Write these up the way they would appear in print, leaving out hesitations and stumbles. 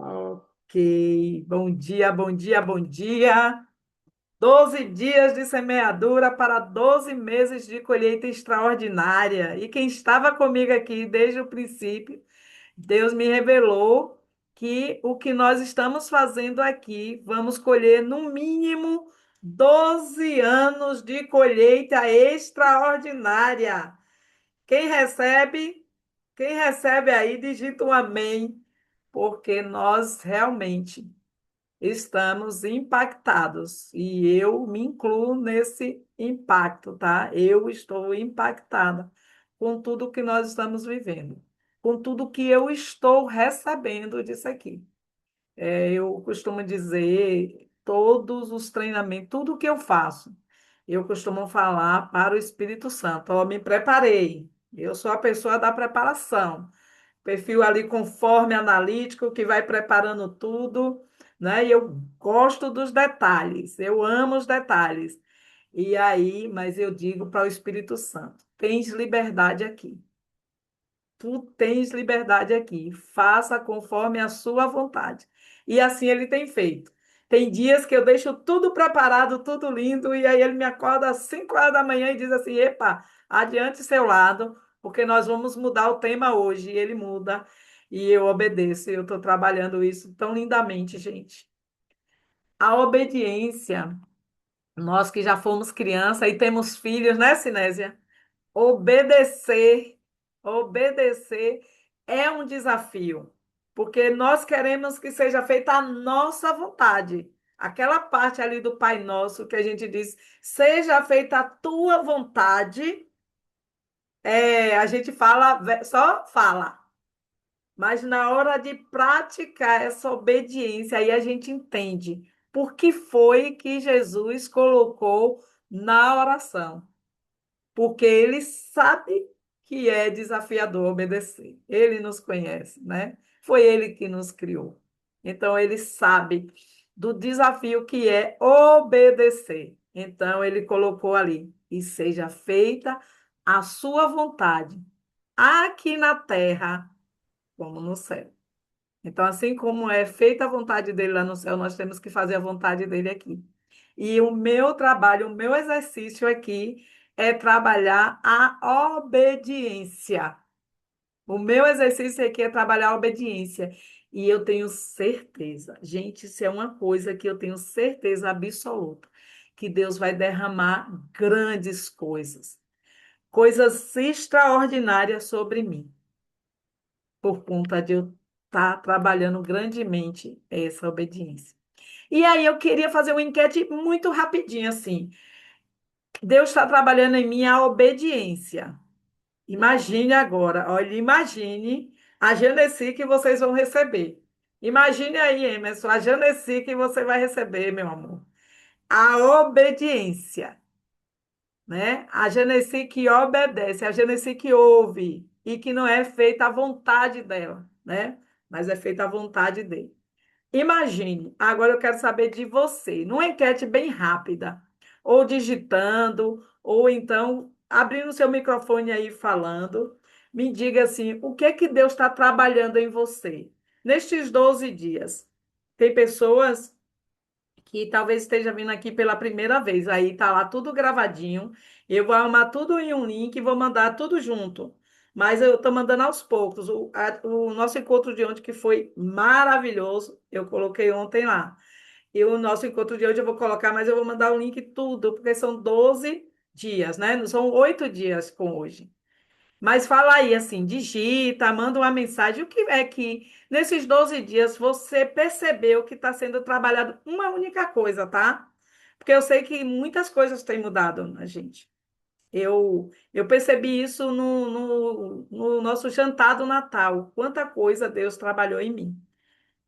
Ok, bom dia, bom dia, bom dia. 12 dias de semeadura para 12 meses de colheita extraordinária. E quem estava comigo aqui desde o princípio, Deus me revelou que o que nós estamos fazendo aqui, vamos colher no mínimo 12 anos de colheita extraordinária. Quem recebe, quem recebe aí, digita um amém, porque nós realmente estamos impactados e eu me incluo nesse impacto, tá? Eu estou impactada com tudo que nós estamos vivendo, com tudo que eu estou recebendo disso aqui. Eu costumo dizer, todos os treinamentos, tudo que eu faço, eu costumo falar para o Espírito Santo, ó, me preparei. Eu sou a pessoa da preparação. Perfil ali conforme analítico, que vai preparando tudo, né? E eu gosto dos detalhes, eu amo os detalhes. E aí, mas eu digo para o Espírito Santo: tens liberdade aqui. Tu tens liberdade aqui. Faça conforme a sua vontade. E assim ele tem feito. Tem dias que eu deixo tudo preparado, tudo lindo, e aí ele me acorda às 5 horas da manhã e diz assim: Epa, adiante seu lado, porque nós vamos mudar o tema hoje. E ele muda, e eu obedeço. Eu estou trabalhando isso tão lindamente, gente. A obediência, nós que já fomos criança e temos filhos, né, Sinésia? Obedecer, obedecer é um desafio, porque nós queremos que seja feita a nossa vontade. Aquela parte ali do Pai Nosso que a gente diz, seja feita a tua vontade, a gente fala, só fala, mas na hora de praticar essa obediência, aí a gente entende por que foi que Jesus colocou na oração, porque ele sabe que é desafiador obedecer. Ele nos conhece, né? Foi ele que nos criou. Então, ele sabe do desafio que é obedecer. Então, ele colocou ali: e seja feita a sua vontade, aqui na terra, como no céu. Então, assim como é feita a vontade dele lá no céu, nós temos que fazer a vontade dele aqui. E o meu trabalho, o meu exercício aqui é trabalhar a obediência. O meu exercício aqui é trabalhar a obediência. E eu tenho certeza, gente, isso é uma coisa que eu tenho certeza absoluta, que Deus vai derramar grandes coisas, coisas extraordinárias sobre mim, por conta de eu estar trabalhando grandemente essa obediência. E aí eu queria fazer uma enquete muito rapidinho, assim. Deus está trabalhando em mim a obediência. Imagine agora, olha, imagine a Genesi que vocês vão receber. Imagine aí, Emerson, a Genesi que você vai receber, meu amor. A obediência, né? A Genesi que obedece, a Genesi que ouve e que não é feita a vontade dela, né? Mas é feita a vontade dele. Imagine, agora eu quero saber de você, numa enquete bem rápida, ou digitando, ou então abrindo seu microfone aí falando, me diga assim, o que é que Deus está trabalhando em você nestes 12 dias? Tem pessoas que talvez esteja vindo aqui pela primeira vez, aí tá lá tudo gravadinho, eu vou arrumar tudo em um link e vou mandar tudo junto. Mas eu estou mandando aos poucos. O nosso encontro de ontem, que foi maravilhoso, eu coloquei ontem lá. E o nosso encontro de hoje eu vou colocar, mas eu vou mandar o link tudo, porque são 12 dias, né? Não são 8 dias com hoje. Mas fala aí, assim, digita, manda uma mensagem. O que é que nesses 12 dias você percebeu que está sendo trabalhado uma única coisa, tá? Porque eu sei que muitas coisas têm mudado na gente. Eu percebi isso no nosso jantar do Natal. Quanta coisa Deus trabalhou em mim,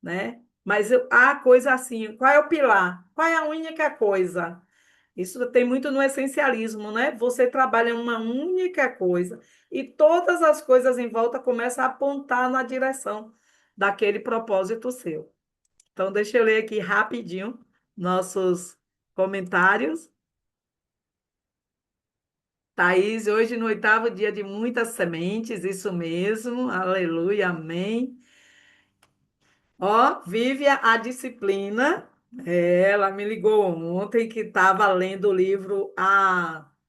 né? Mas a coisa assim, qual é o pilar? Qual é a única coisa? Isso tem muito no essencialismo, né? Você trabalha em uma única coisa e todas as coisas em volta começam a apontar na direção daquele propósito seu. Então, deixa eu ler aqui rapidinho nossos comentários. Thaís, hoje no oitavo dia de muitas sementes, isso mesmo, aleluia, amém. Ó, vive a disciplina. Ela me ligou ontem que estava lendo o livro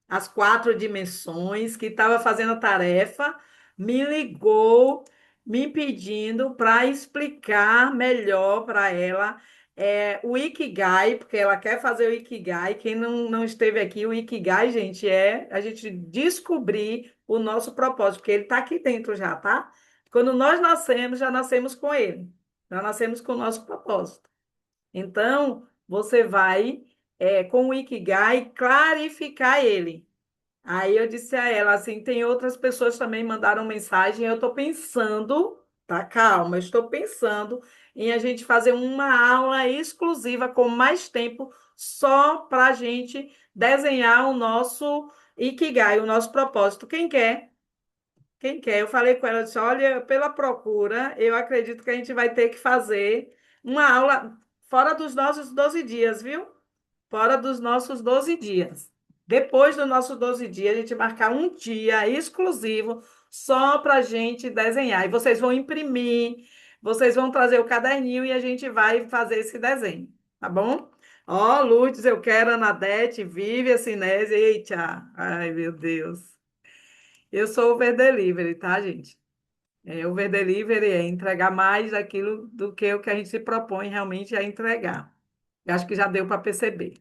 As Quatro Dimensões, que estava fazendo tarefa, me ligou me pedindo para explicar melhor para ela o Ikigai, porque ela quer fazer o Ikigai. Quem não esteve aqui, o Ikigai, gente, é a gente descobrir o nosso propósito, porque ele está aqui dentro já, tá? Quando nós nascemos, já nascemos com ele. Nós nascemos com o nosso propósito. Então, você vai, com o Ikigai, clarificar ele. Aí eu disse a ela, assim, tem outras pessoas também mandaram mensagem, eu estou pensando, tá, calma, eu estou pensando em a gente fazer uma aula exclusiva com mais tempo só para a gente desenhar o nosso Ikigai, o nosso propósito. Quem quer? Quem quer? Eu falei com ela, eu disse, olha, pela procura, eu acredito que a gente vai ter que fazer uma aula fora dos nossos 12 dias, viu? Fora dos nossos 12 dias. Depois dos nossos 12 dias, a gente marcar um dia exclusivo só para a gente desenhar. E vocês vão imprimir, vocês vão trazer o caderninho e a gente vai fazer esse desenho, tá bom? Ó, Lourdes, eu quero, Anadete, Vivi, Sinésia, eita, ai meu Deus. Eu sou Uber Delivery, tá, gente? Uber Delivery é entregar mais daquilo do que o que a gente se propõe realmente a entregar. Eu acho que já deu para perceber.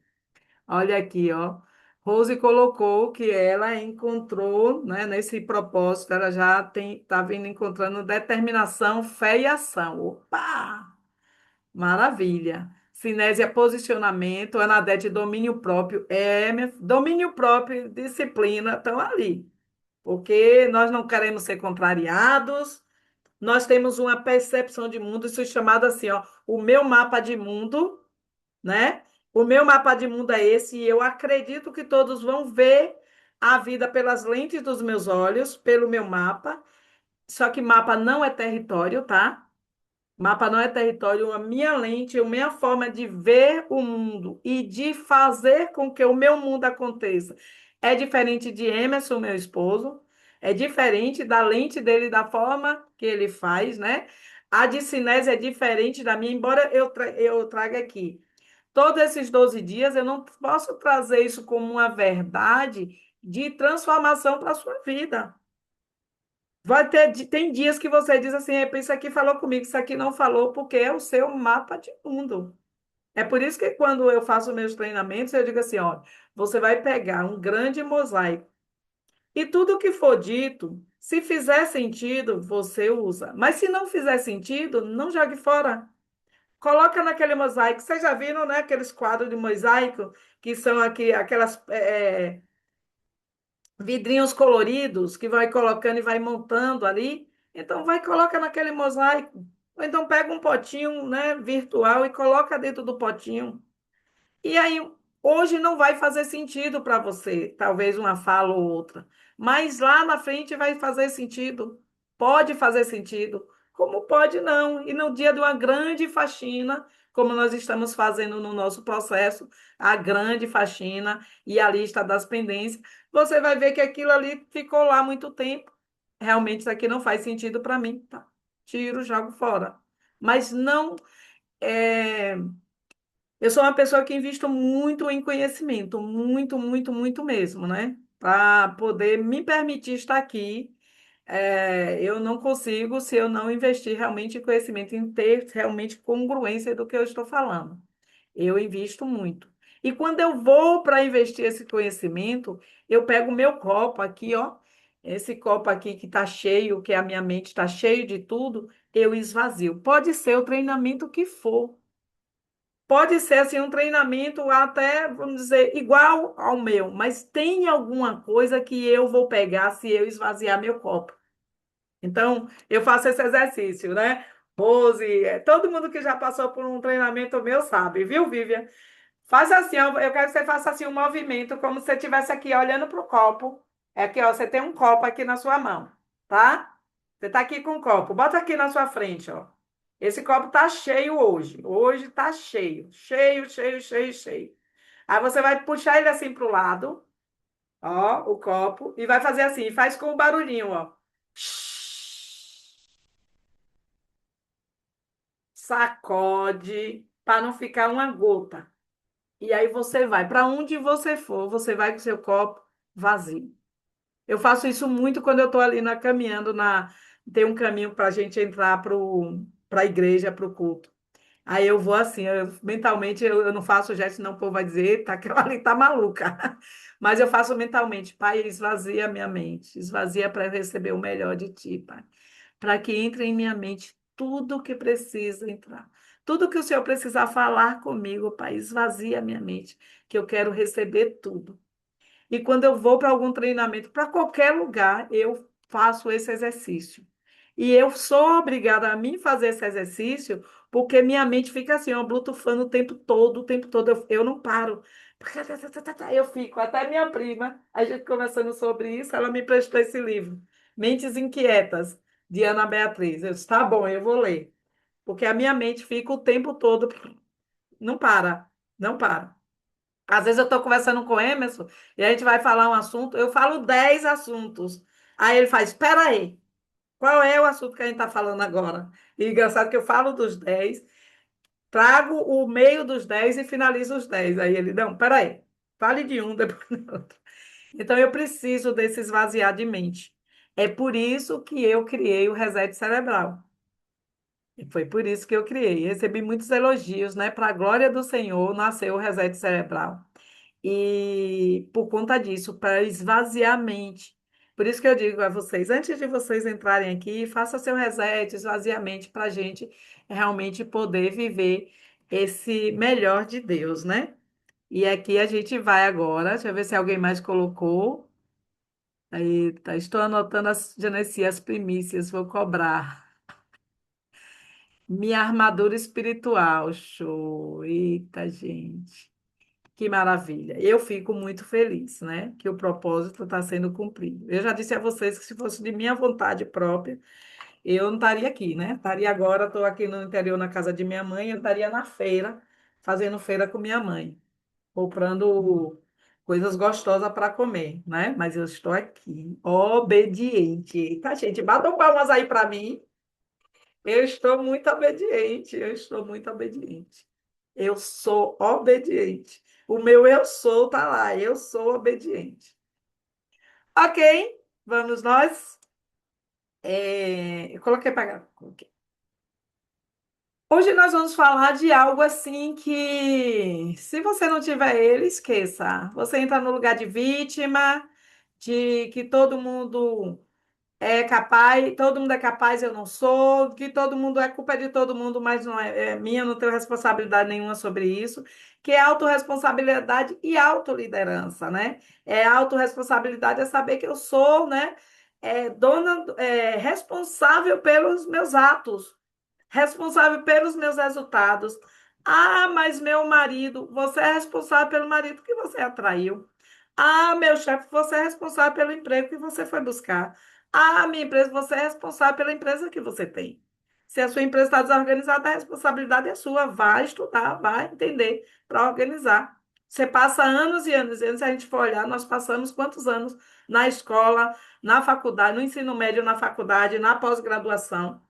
Olha aqui, ó. Rose colocou que ela encontrou, né, nesse propósito, ela já está vindo encontrando determinação, fé e ação. Opa! Maravilha. Cinésia, posicionamento, Anadete, domínio próprio. Domínio próprio, disciplina, estão ali porque nós não queremos ser contrariados, nós temos uma percepção de mundo, isso é chamado assim, ó, o meu mapa de mundo, né? O meu mapa de mundo é esse, e eu acredito que todos vão ver a vida pelas lentes dos meus olhos, pelo meu mapa, só que mapa não é território, tá? Mapa não é território, a minha lente, a minha forma de ver o mundo e de fazer com que o meu mundo aconteça é diferente de Emerson, meu esposo, é diferente da lente dele, da forma que ele faz, né? A de Sinés é diferente da minha, embora eu traga aqui. Todos esses 12 dias, eu não posso trazer isso como uma verdade de transformação para a sua vida. Tem dias que você diz assim, isso aqui falou comigo, isso aqui não falou, porque é o seu mapa de mundo. É por isso que quando eu faço meus treinamentos, eu digo assim, ó, você vai pegar um grande mosaico e tudo que for dito, se fizer sentido, você usa. Mas se não fizer sentido, não jogue fora. Coloca naquele mosaico. Vocês já viram, né, aqueles quadros de mosaico que são aqui, aquelas vidrinhos coloridos que vai colocando e vai montando ali. Então, vai e coloca naquele mosaico. Ou então, pega um potinho, né, virtual e coloca dentro do potinho. E aí, hoje não vai fazer sentido para você, talvez uma fala ou outra, mas lá na frente vai fazer sentido. Pode fazer sentido, como pode não. E no dia de uma grande faxina, como nós estamos fazendo no nosso processo, a grande faxina e a lista das pendências, você vai ver que aquilo ali ficou lá muito tempo. Realmente isso aqui não faz sentido para mim, tá? Tiro, jogo fora. Mas não é, eu sou uma pessoa que invisto muito em conhecimento, muito, muito, muito mesmo, né? Para poder me permitir estar aqui, eu não consigo se eu não investir realmente em conhecimento, em ter realmente congruência do que eu estou falando. Eu invisto muito. E quando eu vou para investir esse conhecimento, eu pego o meu copo aqui, ó, esse copo aqui que está cheio, que a minha mente está cheio de tudo, eu esvazio. Pode ser o treinamento que for. Pode ser assim um treinamento até, vamos dizer, igual ao meu, mas tem alguma coisa que eu vou pegar se eu esvaziar meu copo. Então, eu faço esse exercício, né? Rose, todo mundo que já passou por um treinamento meu sabe, viu, Vivian? Faz assim, ó, eu quero que você faça assim um movimento, como se você estivesse aqui olhando para o copo. É aqui, ó, você tem um copo aqui na sua mão, tá? Você está aqui com um copo. Bota aqui na sua frente, ó. Esse copo tá cheio hoje. Hoje tá cheio. Cheio, cheio, cheio, cheio. Aí você vai puxar ele assim para o lado, ó, o copo, e vai fazer assim, faz com o barulhinho, ó. sacode para não ficar uma gota. E aí você vai, para onde você for, você vai com seu copo vazio. Eu faço isso muito quando eu estou ali caminhando tem um caminho para a gente entrar para a igreja, para o culto. Aí eu vou assim, mentalmente eu não faço gesto, senão o povo vai dizer, tá, aquela ali tá maluca. Mas eu faço mentalmente, Pai, esvazia minha mente, esvazia para eu receber o melhor de ti, Pai. Para que entre em minha mente tudo o que precisa entrar. Tudo que o Senhor precisar falar comigo, Pai, esvazia minha mente, que eu quero receber tudo. E quando eu vou para algum treinamento, para qualquer lugar, eu faço esse exercício. E eu sou obrigada a mim fazer esse exercício, porque minha mente fica assim, ó, blutufando o tempo todo, eu não paro. Eu fico, até minha prima, a gente conversando sobre isso, ela me prestou esse livro, Mentes Inquietas, de Ana Beatriz. Eu disse, tá bom, eu vou ler. Porque a minha mente fica o tempo todo, não para, não para. Às vezes eu estou conversando com o Emerson e a gente vai falar um assunto, eu falo 10 assuntos. Aí ele faz, espera aí, qual é o assunto que a gente está falando agora? E engraçado que eu falo dos 10, trago o meio dos 10 e finalizo os 10. Aí ele, não, espera aí, fale de um, depois do outro. Então eu preciso desse esvaziar de mente. É por isso que eu criei o reset cerebral. E foi por isso que eu criei. Recebi muitos elogios, né? Para a glória do Senhor, nasceu o reset cerebral. E por conta disso, para esvaziar a mente. Por isso que eu digo a vocês, antes de vocês entrarem aqui, faça seu reset, esvazie a mente para a gente realmente poder viver esse melhor de Deus, né? E aqui a gente vai agora, deixa eu ver se alguém mais colocou. Aí, tá, estou anotando as, Genesi, as primícias, vou cobrar. Minha armadura espiritual, show. Eita, gente. Que maravilha. Eu fico muito feliz, né? Que o propósito está sendo cumprido. Eu já disse a vocês que se fosse de minha vontade própria, eu não estaria aqui, né? Estaria agora, estou aqui no interior, na casa de minha mãe, eu estaria na feira, fazendo feira com minha mãe, comprando coisas gostosas para comer, né? Mas eu estou aqui, obediente. Eita, gente, batam palmas aí para mim. Eu estou muito obediente, eu estou muito obediente. Eu sou obediente. O meu eu sou tá lá, eu sou obediente. Ok, vamos nós. Eu coloquei para. Hoje nós vamos falar de algo assim que, se você não tiver ele, esqueça. Você entra no lugar de vítima, de que todo mundo é capaz, todo mundo é capaz, eu não sou, que todo mundo é culpa de todo mundo, mas não é minha, não tenho responsabilidade nenhuma sobre isso, que é autorresponsabilidade e autoliderança, né? Autorresponsabilidade é saber que eu sou, né, dona, responsável pelos meus atos, responsável pelos meus resultados. Ah, mas meu marido, você é responsável pelo marido que você atraiu. Ah, meu chefe, você é responsável pelo emprego que você foi buscar. Ah, minha empresa, você é responsável pela empresa que você tem. Se a sua empresa está desorganizada, a responsabilidade é sua. Vai estudar, vai entender para organizar. Você passa anos e anos e anos, se a gente for olhar, nós passamos quantos anos na escola, na faculdade, no ensino médio, na faculdade, na pós-graduação,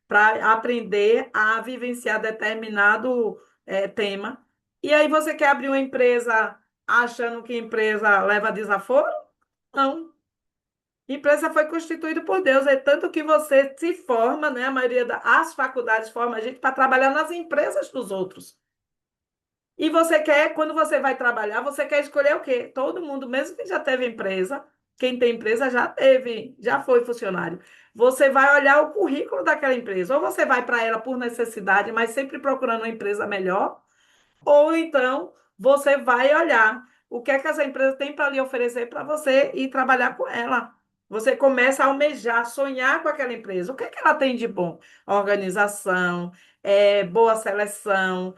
para aprender a vivenciar determinado tema. E aí você quer abrir uma empresa achando que empresa leva desaforo? Não. Empresa foi constituída por Deus, é tanto que você se forma, né? A maioria das faculdades forma a gente para trabalhar nas empresas dos outros. E você quer, quando você vai trabalhar, você quer escolher o quê? Todo mundo, mesmo que já teve empresa, quem tem empresa já teve, já foi funcionário. Você vai olhar o currículo daquela empresa, ou você vai para ela por necessidade, mas sempre procurando uma empresa melhor, ou então você vai olhar o que é que essa empresa tem para lhe oferecer para você e trabalhar com ela. Você começa a almejar, sonhar com aquela empresa. O que é que ela tem de bom? Organização, boa seleção,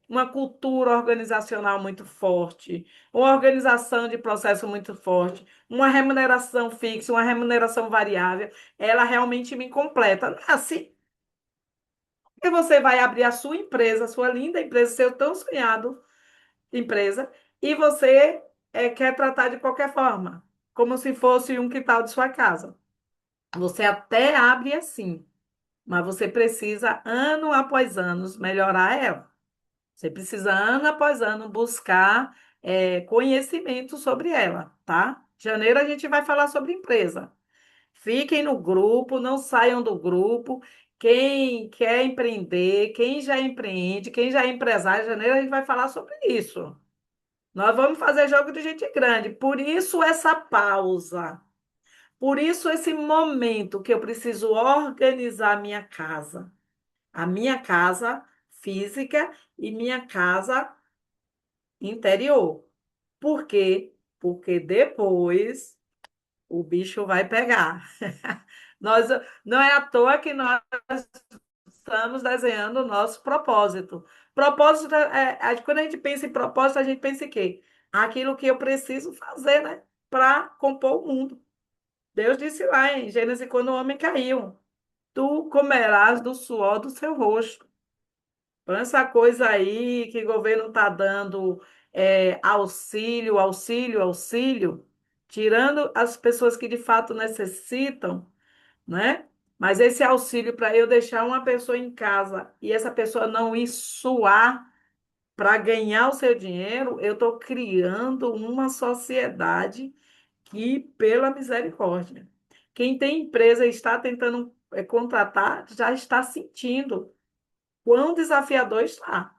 uma cultura organizacional muito forte, uma organização de processo muito forte, uma remuneração fixa, uma remuneração variável. Ela realmente me completa. Não é assim? Porque você vai abrir a sua empresa, a sua linda empresa, seu tão sonhado empresa, e você quer tratar de qualquer forma, como se fosse um quintal de sua casa. Você até abre assim. mas você precisa, ano após ano, melhorar ela. Você precisa, ano após ano, buscar conhecimento sobre ela, tá? Janeiro a gente vai falar sobre empresa. Fiquem no grupo, não saiam do grupo. Quem quer empreender, quem já empreende, quem já é empresário, em janeiro a gente vai falar sobre isso. Nós vamos fazer jogo de gente grande. Por isso essa pausa. Por isso esse momento que eu preciso organizar a minha casa física e minha casa interior. Por quê? Porque depois o bicho vai pegar. Nós, não é à toa que nós estamos desenhando o nosso propósito. Propósito, quando a gente pensa em propósito, a gente pensa em quê? Aquilo que eu preciso fazer, né? Para compor o mundo. Deus disse lá em Gênesis, quando o homem caiu, tu comerás do suor do seu rosto. Então, essa coisa aí que o governo está dando auxílio, auxílio, auxílio, tirando as pessoas que de fato necessitam, né? Mas esse auxílio para eu deixar uma pessoa em casa e essa pessoa não ir suar para ganhar o seu dinheiro, eu estou criando uma sociedade que, pela misericórdia, quem tem empresa e está tentando contratar já está sentindo quão desafiador está,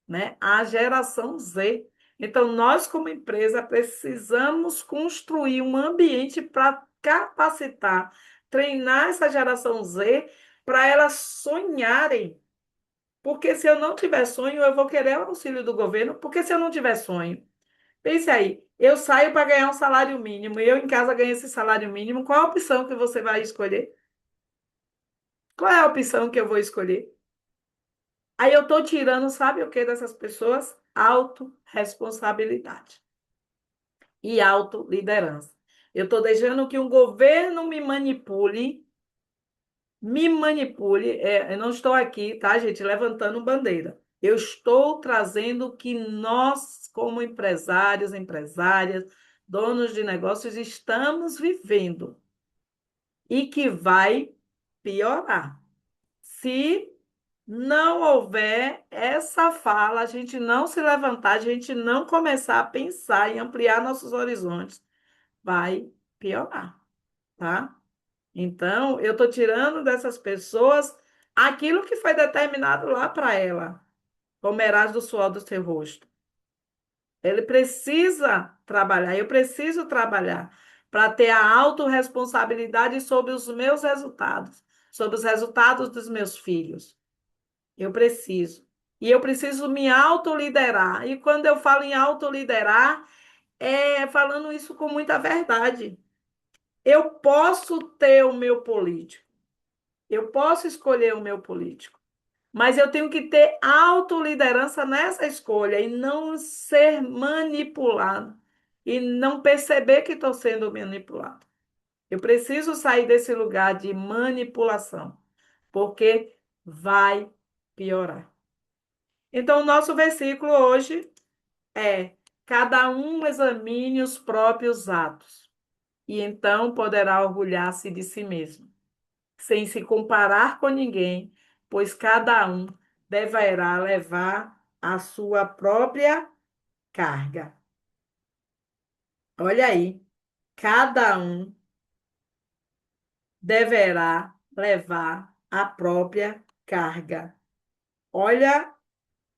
né? A geração Z. Então, nós, como empresa, precisamos construir um ambiente para capacitar, treinar essa geração Z para elas sonharem. Porque se eu não tiver sonho, eu vou querer o auxílio do governo. Porque se eu não tiver sonho, pense aí, eu saio para ganhar um salário mínimo e eu em casa ganho esse salário mínimo, qual a opção que você vai escolher? Qual é a opção que eu vou escolher? Aí eu estou tirando, sabe o que dessas pessoas? Autorresponsabilidade e autoliderança. Eu estou deixando que um governo me manipule. Eu não estou aqui, tá, gente, levantando bandeira. Eu estou trazendo que nós, como empresários, empresárias, donos de negócios, estamos vivendo e que vai piorar. Se não houver essa fala, a gente não se levantar, a gente não começar a pensar em ampliar nossos horizontes, vai piorar, tá? Então, eu estou tirando dessas pessoas aquilo que foi determinado lá para ela, comerás do suor do seu rosto. Ele precisa trabalhar, eu preciso trabalhar para ter a autorresponsabilidade sobre os meus resultados, sobre os resultados dos meus filhos. Eu preciso. E eu preciso me autoliderar. E quando eu falo em autoliderar, é falando isso com muita verdade. Eu posso ter o meu político, eu posso escolher o meu político, mas eu tenho que ter autoliderança nessa escolha e não ser manipulado e não perceber que estou sendo manipulado. Eu preciso sair desse lugar de manipulação, porque vai piorar. Então, o nosso versículo hoje é: cada um examine os próprios atos, e então poderá orgulhar-se de si mesmo, sem se comparar com ninguém, pois cada um deverá levar a sua própria carga. Olha aí, cada um deverá levar a própria carga. Olha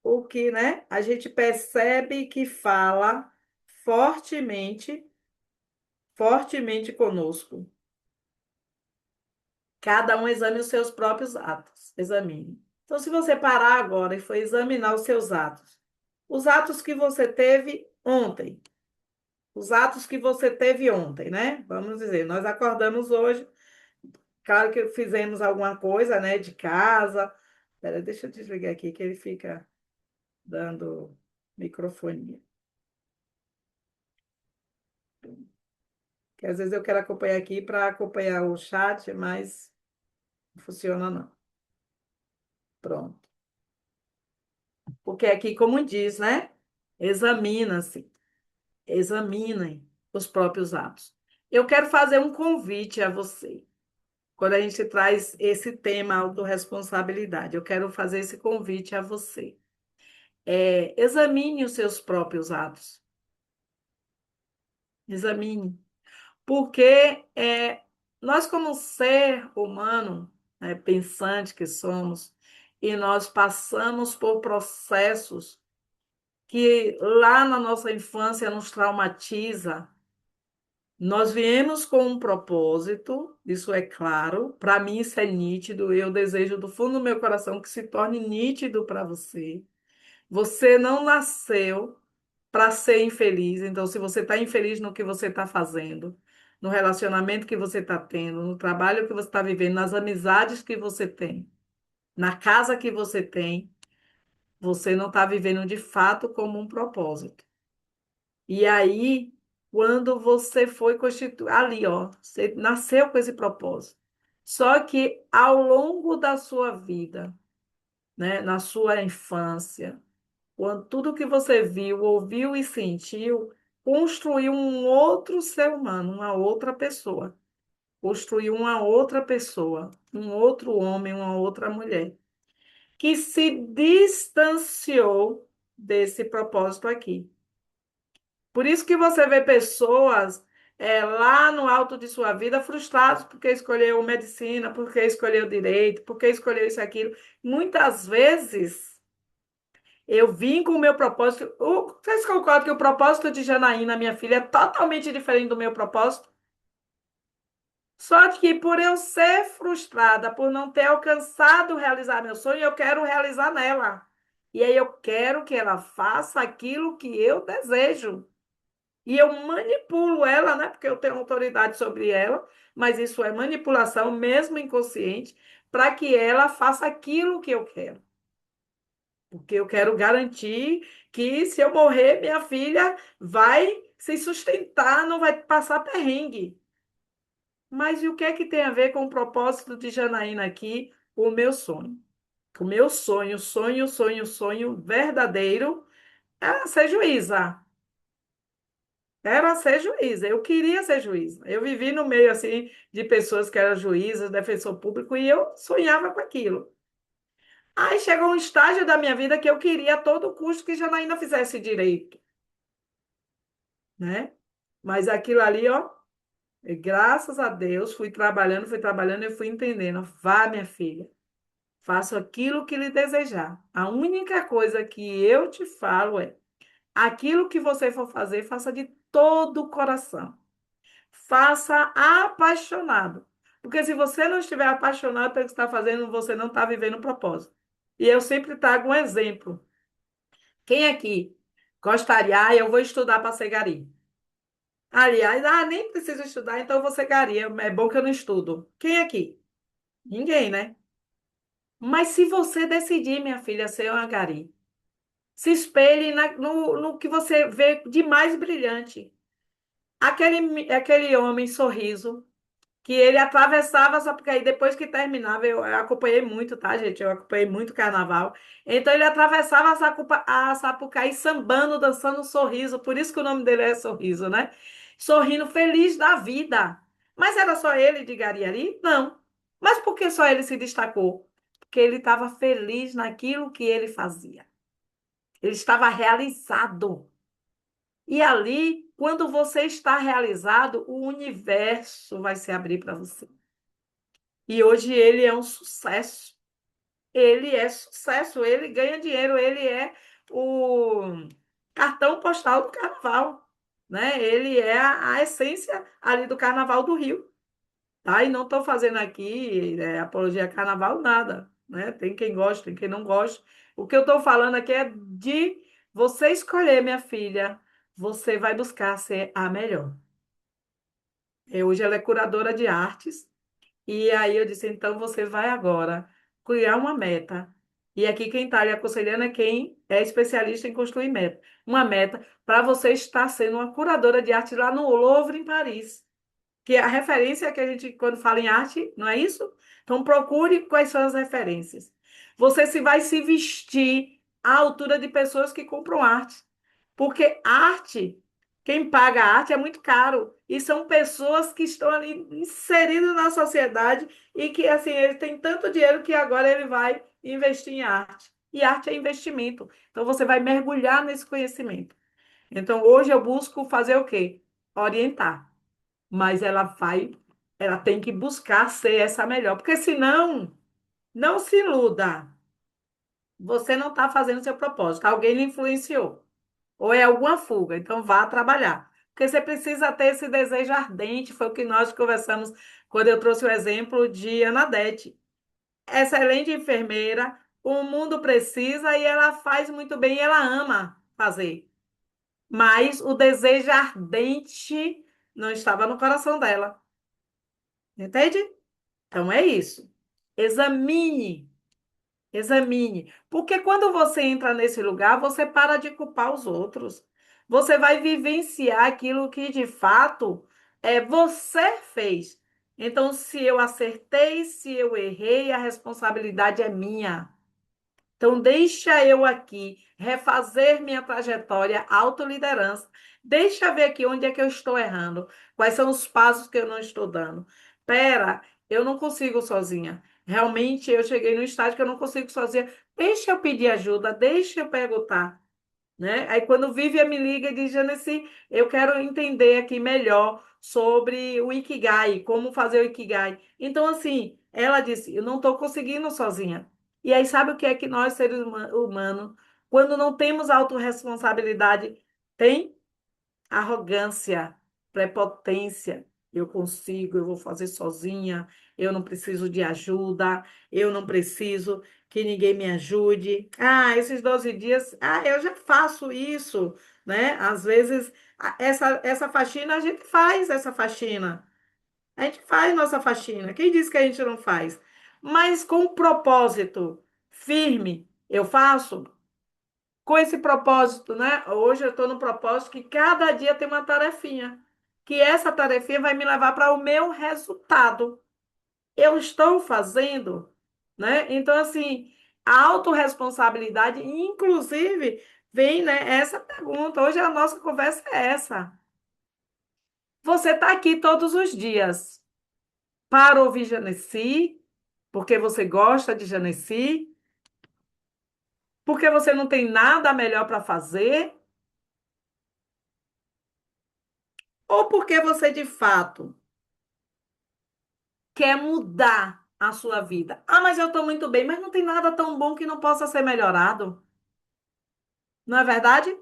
o que, né? A gente percebe que fala fortemente, fortemente conosco. Cada um examine os seus próprios atos. Examine. Então, se você parar agora e for examinar os seus atos, os atos que você teve ontem, os atos que você teve ontem, né? Vamos dizer, nós acordamos hoje, claro que fizemos alguma coisa, né, de casa. Espera, deixa eu desligar aqui que ele fica dando microfonia. Que às vezes eu quero acompanhar aqui para acompanhar o chat, mas não funciona não. Pronto. Porque aqui, como diz, né? Examina-se, examinem os próprios atos. Eu quero fazer um convite a você. quando a gente traz esse tema autorresponsabilidade. Eu quero fazer esse convite a você. Examine os seus próprios atos. Examine. Porque nós, como ser humano, né, pensante que somos, e nós passamos por processos que lá na nossa infância nos traumatiza. Nós viemos com um propósito, isso é claro, para mim isso é nítido, eu desejo do fundo do meu coração que se torne nítido para você. Você não nasceu para ser infeliz, então se você está infeliz no que você está fazendo, no relacionamento que você está tendo, no trabalho que você está vivendo, nas amizades que você tem, na casa que você tem, você não está vivendo de fato como um propósito. E aí, quando você foi constituir, ali, ó, você nasceu com esse propósito. Só que ao longo da sua vida, né, na sua infância, quando tudo que você viu, ouviu e sentiu, construiu um outro ser humano, uma outra pessoa. Construiu uma outra pessoa, um outro homem, uma outra mulher, que se distanciou desse propósito aqui. Por isso que você vê pessoas lá no alto de sua vida frustradas porque escolheu medicina, porque escolheu direito, porque escolheu isso e aquilo. Muitas vezes eu vim com o meu propósito. Vocês concordam que o propósito de Janaína, minha filha, é totalmente diferente do meu propósito? Só que por eu ser frustrada, por não ter alcançado realizar meu sonho, eu quero realizar nela. E aí eu quero que ela faça aquilo que eu desejo. E eu manipulo ela, né? Porque eu tenho autoridade sobre ela, mas isso é manipulação, mesmo inconsciente, para que ela faça aquilo que eu quero. Porque eu quero garantir que se eu morrer, minha filha vai se sustentar, não vai passar perrengue. Mas e o que é que tem a ver com o propósito de Janaína aqui? O meu sonho. O meu sonho, sonho, sonho, sonho verdadeiro é ser juíza. Era ser juíza. Eu queria ser juíza. Eu vivi no meio assim de pessoas que eram juízes, defensor público, e eu sonhava com aquilo. Aí chegou um estágio da minha vida que eu queria a todo custo que Janaína fizesse direito, né? Mas aquilo ali, ó, graças a Deus, fui trabalhando e fui entendendo. Vá, minha filha, faça aquilo que lhe desejar. A única coisa que eu te falo é: aquilo que você for fazer, faça de todo o coração. Faça apaixonado. Porque se você não estiver apaixonado pelo que está fazendo, você não está vivendo o propósito. E eu sempre trago um exemplo. Quem aqui gostaria, eu vou estudar para ser gari. Aliás, nem preciso estudar, então eu vou ser gari. É bom que eu não estudo. Quem aqui? Ninguém, né? Mas se você decidir, minha filha, ser uma gari, se espelhe no que você vê de mais brilhante. Aquele homem sorriso, que ele atravessava a Sapucaí depois que terminava. Eu acompanhei muito, tá, gente? Eu acompanhei muito carnaval. Então ele atravessava a Sapucaí sambando, dançando um sorriso. Por isso que o nome dele é Sorriso, né? Sorrindo, feliz da vida. Mas era só ele de Gariari? Não. Mas por que só ele se destacou? Porque ele estava feliz naquilo que ele fazia. Ele estava realizado. E ali, quando você está realizado, o universo vai se abrir para você. E hoje ele é um sucesso. Ele é sucesso, ele ganha dinheiro, ele é o cartão postal do carnaval, né? Ele é a essência ali do Carnaval do Rio, tá? E não estou fazendo aqui apologia a carnaval, nada, né? Tem quem gosta, tem quem não gosta. O que eu estou falando aqui é de você escolher, minha filha, você vai buscar ser a melhor. Hoje ela é curadora de artes. E aí eu disse, então você vai agora criar uma meta. E aqui quem está lhe aconselhando é quem é especialista em construir meta. Uma meta para você estar sendo uma curadora de arte lá no Louvre, em Paris. Que é a referência que a gente, quando fala em arte, não é isso? Então procure quais são as referências. Você se vai se vestir à altura de pessoas que compram arte. Porque arte Quem paga a arte é muito caro. E são pessoas que estão ali inseridas na sociedade e que, assim, ele tem tanto dinheiro que agora ele vai investir em arte. E arte é investimento. Então, você vai mergulhar nesse conhecimento. Então, hoje eu busco fazer o quê? Orientar. Mas ela tem que buscar ser essa melhor. Porque senão, não se iluda. Você não está fazendo seu propósito. Alguém lhe influenciou. Ou é alguma fuga, então vá trabalhar. Porque você precisa ter esse desejo ardente, foi o que nós conversamos quando eu trouxe o exemplo de Anadete. Excelente enfermeira, o mundo precisa e ela faz muito bem e ela ama fazer. Mas o desejo ardente não estava no coração dela. Entende? Então é isso. Examine. Examine, porque quando você entra nesse lugar, você para de culpar os outros. Você vai vivenciar aquilo que de fato você fez. Então, se eu acertei, se eu errei, a responsabilidade é minha. Então, deixa eu aqui refazer minha trajetória, autoliderança. Deixa eu ver aqui onde é que eu estou errando. Quais são os passos que eu não estou dando. Pera, eu não consigo sozinha. Realmente, eu cheguei no estágio que eu não consigo sozinha. Deixa eu pedir ajuda, deixa eu perguntar, né? Aí quando Vivian me liga e diz, Janice, eu quero entender aqui melhor sobre o Ikigai, como fazer o Ikigai. Então, assim, ela disse, eu não estou conseguindo sozinha. E aí, sabe o que é que nós, seres humanos, quando não temos autorresponsabilidade, tem arrogância, prepotência. Eu consigo, eu vou fazer sozinha, eu não preciso de ajuda, eu não preciso que ninguém me ajude. Ah, esses 12 dias, eu já faço isso, né? Às vezes, essa faxina, a gente faz essa faxina. A gente faz nossa faxina. Quem disse que a gente não faz? Mas com um propósito firme, eu faço com esse propósito, né? Hoje eu estou no propósito que cada dia tem uma tarefinha, que essa tarefinha vai me levar para o meu resultado. Eu estou fazendo, né? Então, assim, a autorresponsabilidade, inclusive, vem, né, essa pergunta. Hoje a nossa conversa é essa. Você está aqui todos os dias para ouvir Janeci, porque você gosta de Janeci, porque você não tem nada melhor para fazer, ou porque você de fato quer mudar a sua vida. Ah, mas eu estou muito bem, mas não tem nada tão bom que não possa ser melhorado. Não é verdade?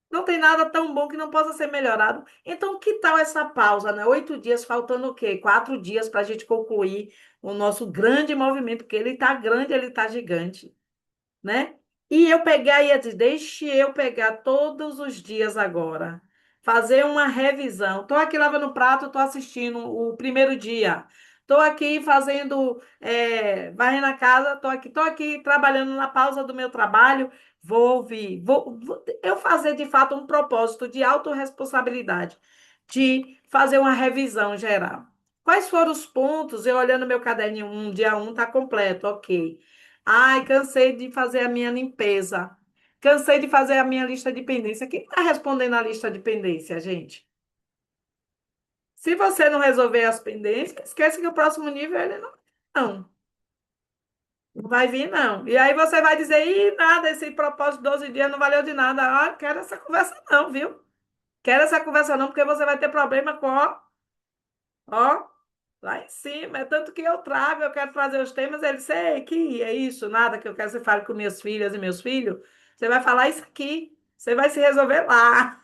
Não tem nada tão bom que não possa ser melhorado. Então, que tal essa pausa, né? 8 dias, faltando o quê? 4 dias para a gente concluir o nosso grande movimento, porque ele está grande, ele está gigante, né? E eu pegar e ia dizer, deixe eu pegar todos os dias agora, fazer uma revisão. Estou aqui lavando prato, estou assistindo o primeiro dia. Estou aqui fazendo, varrendo a casa, estou aqui trabalhando na pausa do meu trabalho. Vou ouvir, eu fazer de fato um propósito de autorresponsabilidade, de fazer uma revisão geral. Quais foram os pontos? Eu olhando meu caderninho, dia um está completo, ok. Ai, cansei de fazer a minha limpeza. Cansei de fazer a minha lista de pendência. Quem está respondendo a lista de pendência, gente? Se você não resolver as pendências, esquece que o próximo nível ele não, não vai vir, não. E aí você vai dizer, ih, nada, esse propósito de 12 dias não valeu de nada. Ah, quero essa conversa não, viu? Quero essa conversa não, porque você vai ter problema com, ó, lá em cima. É tanto que eu trago, eu quero trazer os temas, ele sei que é isso, nada que eu quero que você fale com minhas filhas e meus filhos. Você vai falar isso aqui, você vai se resolver lá.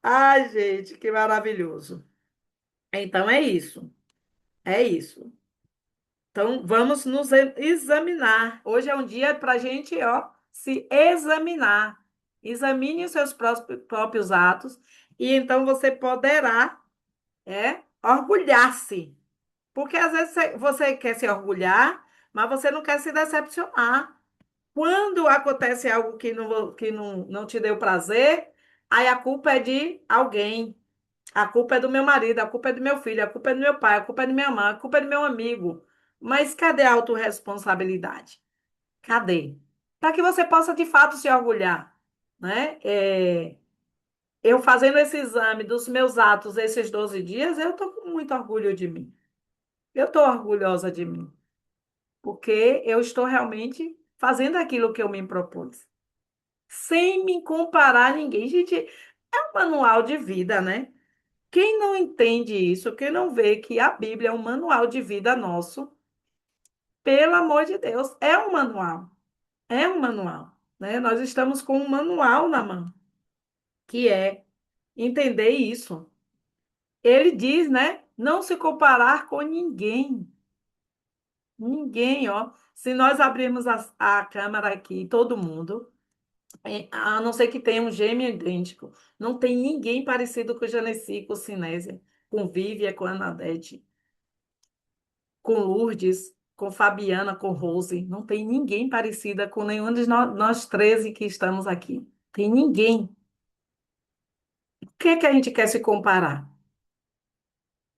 Ai, gente, que maravilhoso. Então é isso, é isso. Então vamos nos examinar. Hoje é um dia para a gente, ó, se examinar. Examine os seus próprios atos e então você poderá, orgulhar-se. Porque às vezes você quer se orgulhar, mas você não quer se decepcionar. Quando acontece algo que não te deu prazer, aí a culpa é de alguém. A culpa é do meu marido, a culpa é do meu filho, a culpa é do meu pai, a culpa é da minha mãe, a culpa é do meu amigo. Mas cadê a autorresponsabilidade? Cadê? Para que você possa de fato se orgulhar. né? Eu fazendo esse exame dos meus atos esses 12 dias, eu estou com muito orgulho de mim. Eu estou orgulhosa de mim, porque eu estou realmente fazendo aquilo que eu me propus, sem me comparar a ninguém. Gente, é um manual de vida, né? Quem não entende isso, quem não vê que a Bíblia é um manual de vida nosso, pelo amor de Deus, é um manual, né? Nós estamos com um manual na mão, que é entender isso. Ele diz, né? Não se comparar com ninguém. Ninguém, ó. Se nós abrirmos a câmera aqui, todo mundo, a não ser que tenha um gêmeo idêntico, não tem ninguém parecido com o Genesi, com o Sinésia, com Vívia, com a Anadete, com Lourdes, com Fabiana, com Rose. Não tem ninguém parecida com nenhum de nós 13 que estamos aqui. Tem ninguém. Por que que a gente quer se comparar?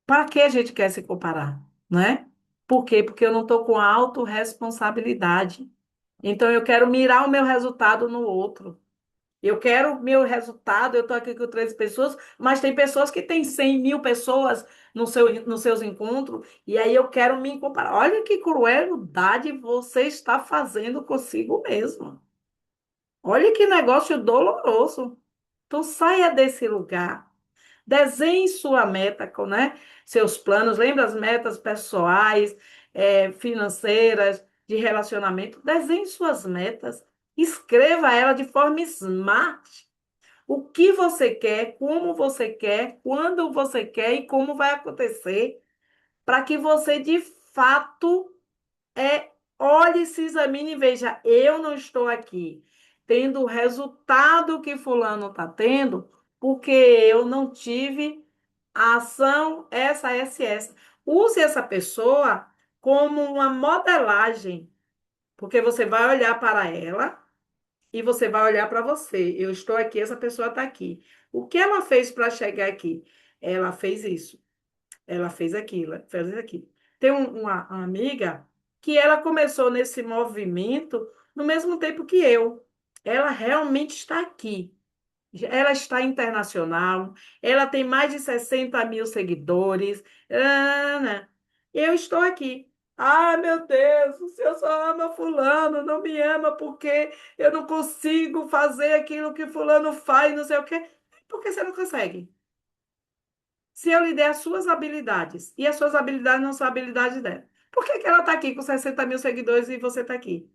Para que a gente quer se comparar, né? Por quê? Porque eu não estou com autorresponsabilidade. Então, eu quero mirar o meu resultado no outro. Eu quero meu resultado, eu estou aqui com 13 pessoas, mas tem pessoas que têm 100.000 pessoas nos seus encontros, e aí eu quero me comparar. Olha que crueldade você está fazendo consigo mesmo. Olha que negócio doloroso. Então, saia desse lugar. Desenhe sua meta, né? Seus planos. Lembra as metas pessoais, financeiras, de relacionamento. Desenhe suas metas. Escreva ela de forma smart. O que você quer, como você quer, quando você quer e como vai acontecer, para que você de fato olhe, se examine e veja, eu não estou aqui tendo o resultado que fulano está tendo, porque eu não tive a ação essa. Use essa pessoa como uma modelagem, porque você vai olhar para ela e você vai olhar para você. Eu estou aqui, essa pessoa está aqui. O que ela fez para chegar aqui? Ela fez isso. Ela fez aquilo, fez aquilo. Tem uma amiga que ela começou nesse movimento no mesmo tempo que eu. Ela realmente está aqui. Ela está internacional, ela tem mais de 60.000 seguidores. Ana, eu estou aqui. Ah, meu Deus, o senhor só ama fulano, não me ama porque eu não consigo fazer aquilo que fulano faz, não sei o quê. Por que você não consegue? Se eu lhe der as suas habilidades e as suas habilidades não são habilidades dela, por que que ela está aqui com 60.000 seguidores e você está aqui?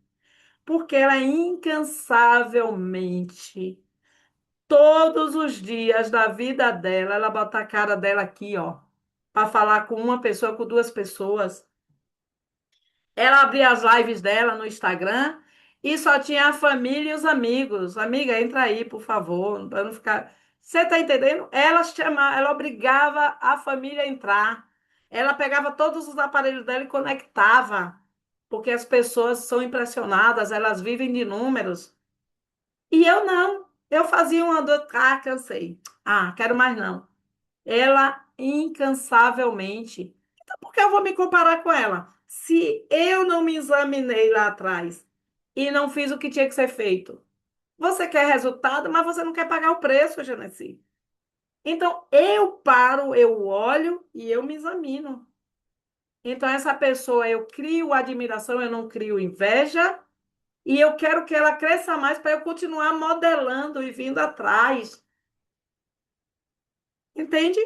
Porque ela incansavelmente, todos os dias da vida dela, ela bota a cara dela aqui, ó, para falar com uma pessoa, com duas pessoas. Ela abria as lives dela no Instagram e só tinha a família e os amigos. Amiga, entra aí, por favor, para não ficar. Você tá entendendo? Ela obrigava a família a entrar. Ela pegava todos os aparelhos dela e conectava, porque as pessoas são impressionadas, elas vivem de números. E eu não. Eu fazia uma dor, cansei. Ah, quero mais não. Ela incansavelmente. Então, por que eu vou me comparar com ela? Se eu não me examinei lá atrás e não fiz o que tinha que ser feito. Você quer resultado, mas você não quer pagar o preço, Genesi. Então, eu paro, eu olho e eu me examino. Então, essa pessoa, eu crio admiração, eu não crio inveja, e eu quero que ela cresça mais para eu continuar modelando e vindo atrás. Entende?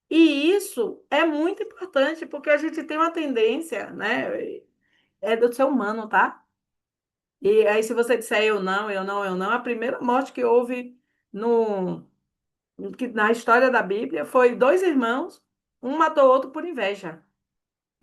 E isso é muito importante, porque a gente tem uma tendência, né? É do ser humano, tá? E aí, se você disser eu não, a primeira morte que houve no, na história da Bíblia foi dois irmãos, um matou o outro por inveja.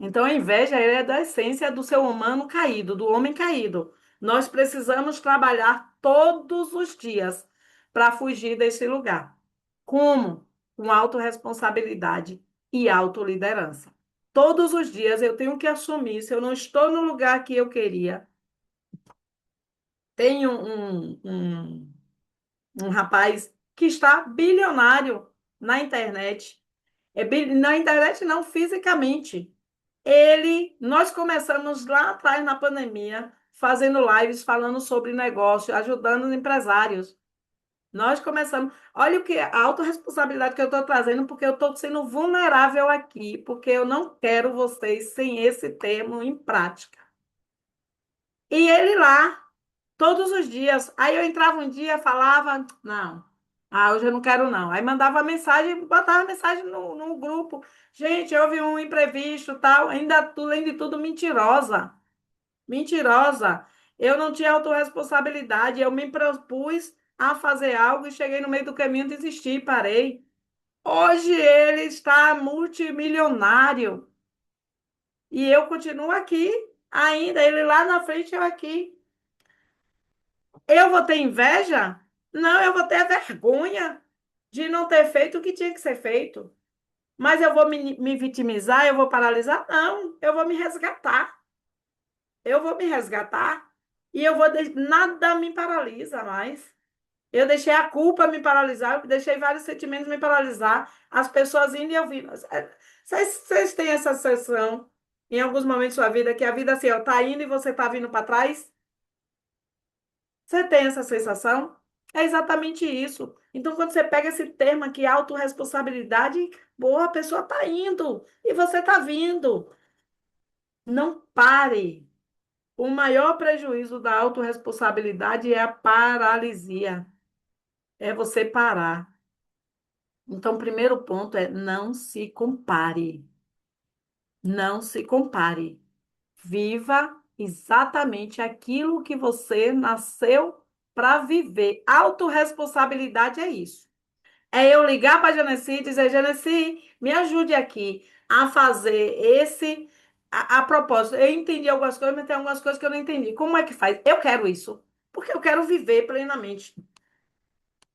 Então, a inveja é da essência do ser humano caído, do homem caído. Nós precisamos trabalhar todos os dias para fugir desse lugar. Como? Com autorresponsabilidade e autoliderança. Todos os dias eu tenho que assumir, se eu não estou no lugar que eu queria. Tem um rapaz que está bilionário na internet. Na internet não, fisicamente. Nós começamos lá atrás na pandemia, fazendo lives falando sobre negócio, ajudando os empresários. Nós começamos. Olha o que a autorresponsabilidade que eu estou trazendo, porque eu estou sendo vulnerável aqui, porque eu não quero vocês sem esse termo em prática. E ele lá, todos os dias. Aí eu entrava um dia, falava, não, hoje eu não quero não. Aí mandava mensagem, botava mensagem no grupo. Gente, houve um imprevisto, tal, ainda tudo, além de tudo, mentirosa. Mentirosa. Eu não tinha autorresponsabilidade, eu me propus a fazer algo e cheguei no meio do caminho, desisti, parei. Hoje ele está multimilionário e eu continuo aqui ainda, ele lá na frente, eu aqui. Eu vou ter inveja? Não, eu vou ter a vergonha de não ter feito o que tinha que ser feito. Mas eu vou me vitimizar, eu vou paralisar? Não, eu vou me resgatar. Eu vou me resgatar e eu vou. Nada me paralisa mais. Eu deixei a culpa me paralisar, eu deixei vários sentimentos me paralisar. As pessoas indo e eu vindo. Vocês têm essa sensação em alguns momentos da sua vida que a vida assim, ó, tá indo e você tá vindo para trás? Você tem essa sensação? É exatamente isso. Então, quando você pega esse termo aqui, autorresponsabilidade, boa, a pessoa tá indo e você tá vindo. Não pare. O maior prejuízo da autorresponsabilidade é a paralisia, é você parar. Então, o primeiro ponto é não se compare. Não se compare. Viva exatamente aquilo que você nasceu para viver. Autorresponsabilidade é isso. É eu ligar para a Genesi e dizer, Genesi, me ajude aqui a fazer a propósito. Eu entendi algumas coisas, mas tem algumas coisas que eu não entendi. Como é que faz? Eu quero isso, porque eu quero viver plenamente.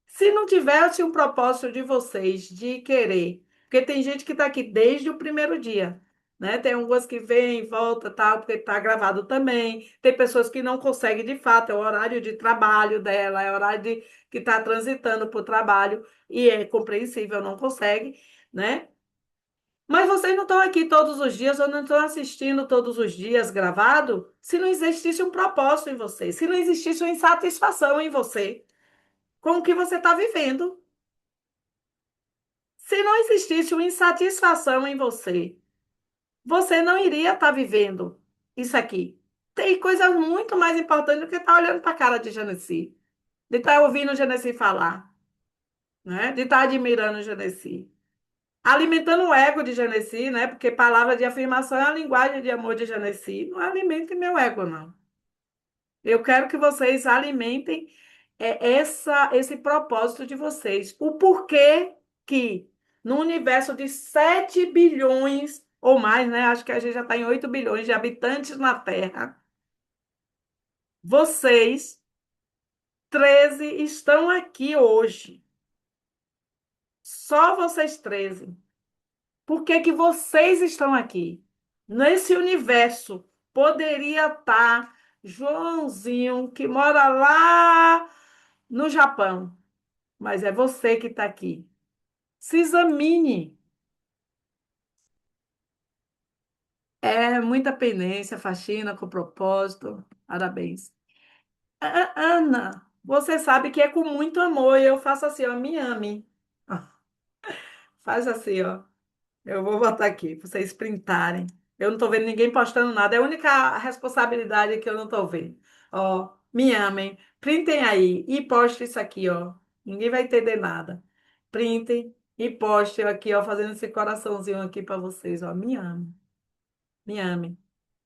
Se não tivesse um propósito de vocês de querer, porque tem gente que está aqui desde o primeiro dia, né? Tem algumas que vêm, volta, tal, porque está gravado também. Tem pessoas que não conseguem de fato, é o horário de trabalho dela, é o horário que está transitando para o trabalho, e é compreensível, não consegue, né? Mas vocês não estão aqui todos os dias, ou não estão assistindo todos os dias gravado, se não existisse um propósito em você, se não existisse uma insatisfação em você com o que você está vivendo. Se não existisse uma insatisfação em você, você não iria estar vivendo isso aqui. Tem coisa muito mais importante do que estar olhando para a cara de Genesi, de estar ouvindo Genesi falar, né? De estar admirando Genesi. Alimentando o ego de Genesi, né? Porque palavra de afirmação é a linguagem de amor de Genesi. Não alimente meu ego, não. Eu quero que vocês alimentem esse propósito de vocês. O porquê que no universo de 7 bilhões ou mais, né? Acho que a gente já está em 8 bilhões de habitantes na Terra. Vocês, 13, estão aqui hoje. Só vocês 13. Por que que vocês estão aqui? Nesse universo poderia estar Joãozinho, que mora lá no Japão, mas é você que está aqui. Se examine. É muita penência, faxina com propósito. Parabéns. Ana, você sabe que é com muito amor e eu faço assim, ó, me ame. Ah, faz assim, ó. Eu vou botar aqui para vocês printarem. Eu não estou vendo ninguém postando nada. É a única responsabilidade que eu não estou vendo. Ó, me amem. Printem aí e postem isso aqui, ó. Ninguém vai entender nada. Printem e postem aqui, ó, fazendo esse coraçãozinho aqui para vocês, ó. Me amem. Me amem.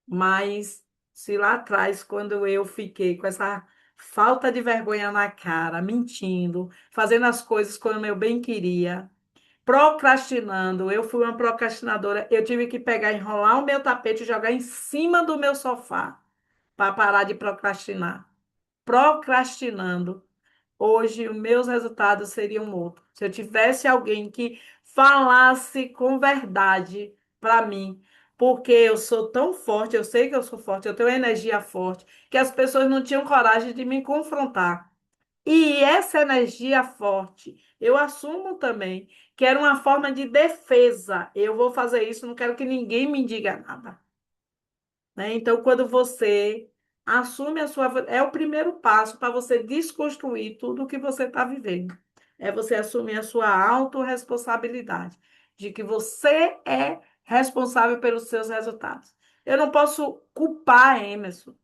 Mas se lá atrás, quando eu fiquei com essa falta de vergonha na cara, mentindo, fazendo as coisas como eu bem queria, procrastinando. Eu fui uma procrastinadora. Eu tive que pegar, enrolar o meu tapete e jogar em cima do meu sofá para parar de procrastinar. Procrastinando. Hoje, os meus resultados seriam outros. Se eu tivesse alguém que falasse com verdade para mim, porque eu sou tão forte, eu sei que eu sou forte, eu tenho energia forte, que as pessoas não tinham coragem de me confrontar. E essa energia forte, eu assumo também que era uma forma de defesa. Eu vou fazer isso, não quero que ninguém me diga nada, né? Então, quando você Assume a sua. É o primeiro passo para você desconstruir tudo o que você está vivendo. É você assumir a sua autorresponsabilidade, de que você é responsável pelos seus resultados. Eu não posso culpar a Emerson,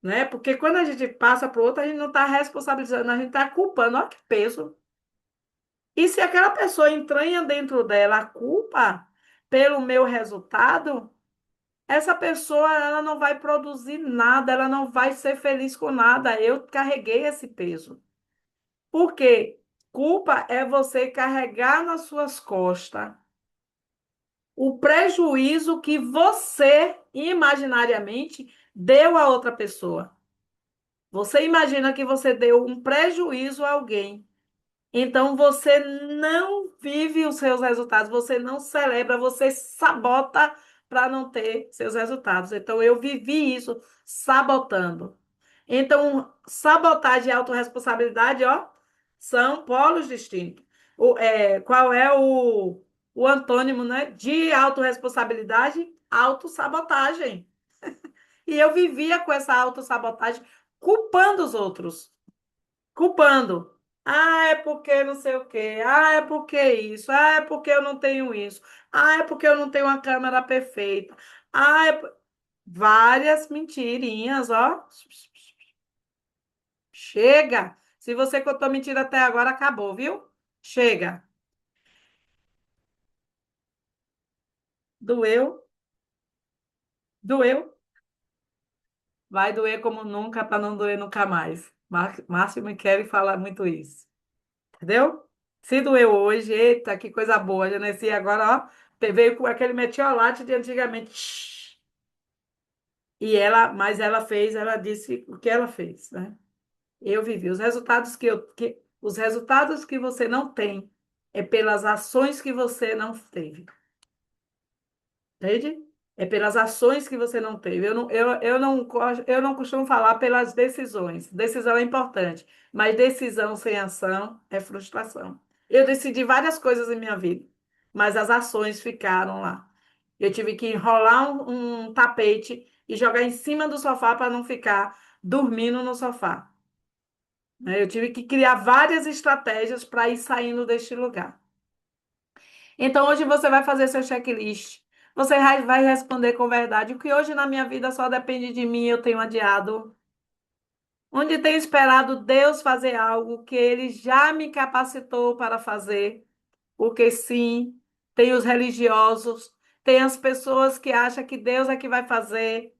né? Porque quando a gente passa para o outro, a gente não está responsabilizando, a gente está culpando. Olha que peso. E se aquela pessoa entranha dentro dela a culpa pelo meu resultado, essa pessoa ela não vai produzir nada, ela não vai ser feliz com nada. Eu carreguei esse peso. Por quê? Culpa é você carregar nas suas costas o prejuízo que você imaginariamente deu a outra pessoa. Você imagina que você deu um prejuízo a alguém. Então você não vive os seus resultados, você não celebra, você sabota para não ter seus resultados. Então eu vivi isso sabotando. Então, sabotagem e autorresponsabilidade, ó, são polos distintos. Qual é o antônimo, né, de autorresponsabilidade? Autossabotagem. E eu vivia com essa autossabotagem, culpando os outros. Culpando. Ah, é porque não sei o quê. Ah, é porque isso. Ah, é porque eu não tenho isso. Ah, é porque eu não tenho uma câmera perfeita. Ah, várias mentirinhas, ó. Chega. Se você contou mentira até agora, acabou, viu? Chega. Doeu? Doeu? Vai doer como nunca para não doer nunca mais. Márcio Michele fala muito isso. Entendeu? Se doeu hoje, eita, que coisa boa. Já nasci agora, ó. Veio com aquele metiolate de antigamente. Shhh. Mas ela fez, ela disse o que ela fez, né? Eu vivi. Os resultados que você não tem é pelas ações que você não teve. Entende? É pelas ações que você não teve. Eu não costumo falar pelas decisões. Decisão é importante, mas decisão sem ação é frustração. Eu decidi várias coisas em minha vida, mas as ações ficaram lá. Eu tive que enrolar um tapete e jogar em cima do sofá para não ficar dormindo no sofá, né? Eu tive que criar várias estratégias para ir saindo deste lugar. Então, hoje você vai fazer seu checklist. Você vai responder com verdade. O que hoje na minha vida só depende de mim, eu tenho adiado. Onde tenho esperado Deus fazer algo que Ele já me capacitou para fazer. Porque sim, tem os religiosos, tem as pessoas que acham que Deus é que vai fazer.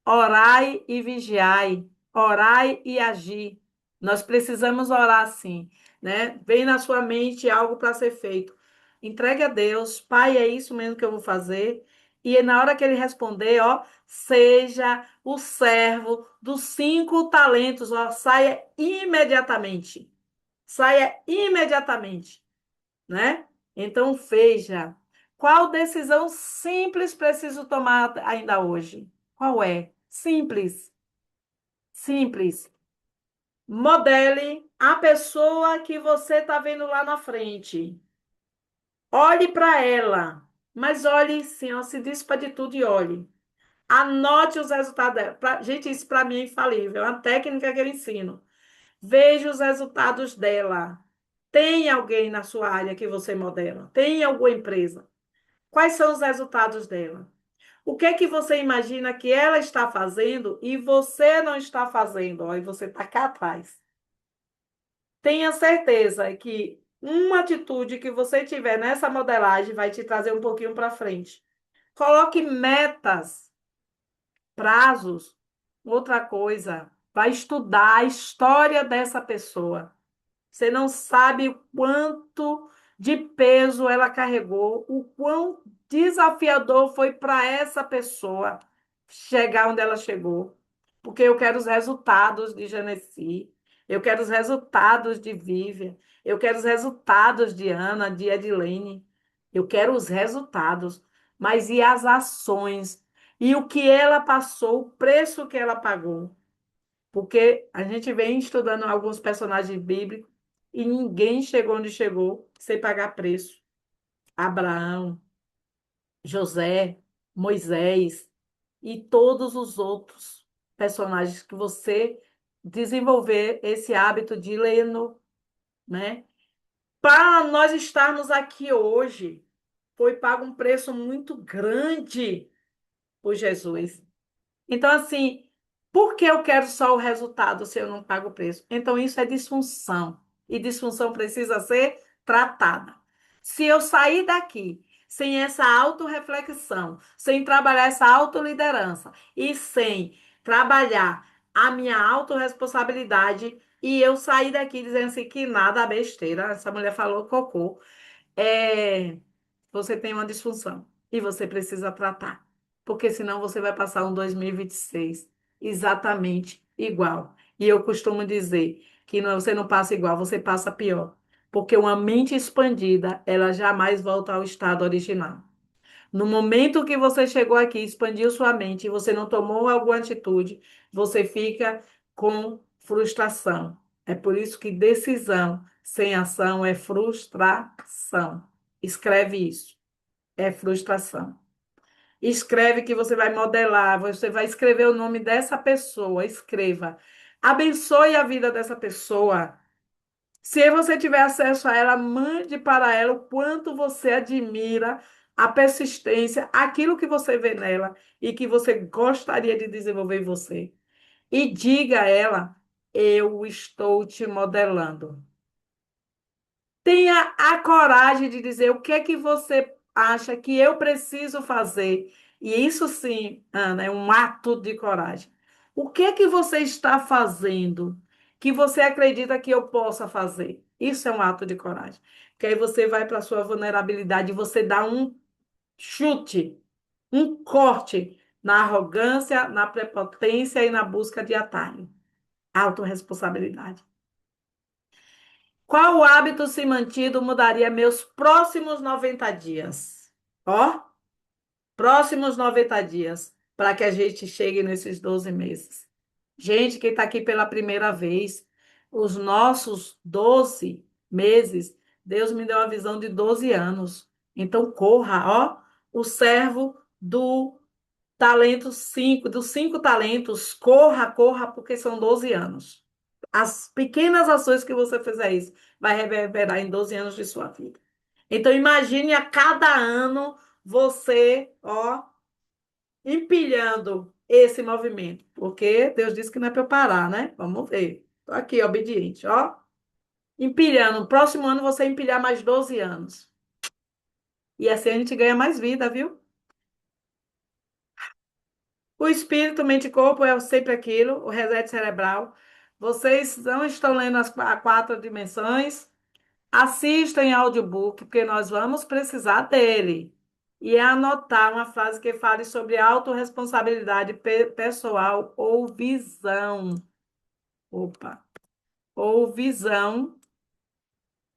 Orai e vigiai, orai e agir. Nós precisamos orar sim, né? Vem na sua mente algo para ser feito. Entregue a Deus, Pai, é isso mesmo que eu vou fazer. E na hora que ele responder, ó, seja o servo dos 5 talentos, ó, saia imediatamente. Saia imediatamente, né? Então veja, qual decisão simples preciso tomar ainda hoje? Qual é? Simples, simples. Modele a pessoa que você está vendo lá na frente. Olhe para ela, mas olhe sim, ó, se despa de tudo e olhe. Anote os resultados dela. Gente, isso para mim é infalível, é uma técnica que eu ensino. Veja os resultados dela. Tem alguém na sua área que você modela? Tem alguma empresa? Quais são os resultados dela? O que é que você imagina que ela está fazendo e você não está fazendo? Ó, e você está cá atrás. Tenha certeza que uma atitude que você tiver nessa modelagem vai te trazer um pouquinho para frente. Coloque metas, prazos. Outra coisa, vai estudar a história dessa pessoa. Você não sabe o quanto de peso ela carregou, o quão desafiador foi para essa pessoa chegar onde ela chegou. Porque eu quero os resultados de Genesi, eu quero os resultados de Vivian, eu quero os resultados de Ana, de Edilene. Eu quero os resultados, mas e as ações? E o que ela passou, o preço que ela pagou? Porque a gente vem estudando alguns personagens bíblicos e ninguém chegou onde chegou sem pagar preço. Abraão, José, Moisés e todos os outros. personagens que você desenvolver esse hábito de ler, né? Para nós estarmos aqui hoje, foi pago um preço muito grande por Jesus. Então, assim, por que eu quero só o resultado se eu não pago o preço? Então, isso é disfunção. E disfunção precisa ser tratada. Se eu sair daqui sem essa autorreflexão, sem trabalhar essa autoliderança e sem trabalhar a minha autorresponsabilidade, e eu sair daqui dizendo assim que nada, besteira, essa mulher falou cocô, é, você tem uma disfunção e você precisa tratar, porque senão você vai passar um 2026 exatamente igual. E eu costumo dizer que você não passa igual, você passa pior, porque uma mente expandida, ela jamais volta ao estado original. No momento que você chegou aqui, expandiu sua mente e você não tomou alguma atitude, você fica com frustração. É por isso que decisão sem ação é frustração. Escreve isso. É frustração. Escreve que você vai modelar, você vai escrever o nome dessa pessoa. Escreva. Abençoe a vida dessa pessoa. Se você tiver acesso a ela, mande para ela o quanto você admira a persistência, aquilo que você vê nela e que você gostaria de desenvolver em você. E diga a ela: eu estou te modelando. Tenha a coragem de dizer o que é que você acha que eu preciso fazer. E isso sim, Ana, é um ato de coragem. O que é que você está fazendo que você acredita que eu possa fazer? Isso é um ato de coragem. Porque aí você vai para a sua vulnerabilidade e você dá um chute, um corte na arrogância, na prepotência e na busca de atalho. Autoresponsabilidade. Qual hábito, se mantido, mudaria meus próximos 90 dias? Ó, próximos 90 dias, para que a gente chegue nesses 12 meses. Gente que está aqui pela primeira vez, os nossos 12 meses, Deus me deu a visão de 12 anos. Então, corra, ó, o servo do talento 5, dos 5 talentos, corra, corra, porque são 12 anos. As pequenas ações que você fizer isso vai reverberar em 12 anos de sua vida. Então, imagine a cada ano você, ó, empilhando esse movimento. Porque Deus disse que não é para eu parar, né? Vamos ver. Estou aqui, obediente, ó. Empilhando. No próximo ano você empilhar mais 12 anos. E assim a gente ganha mais vida, viu? O espírito, mente e corpo é sempre aquilo, o reset cerebral. Vocês não estão lendo as 4 dimensões? Assistam em audiobook, porque nós vamos precisar dele. E é anotar uma frase que fale sobre autorresponsabilidade pessoal ou visão. Opa, ou visão,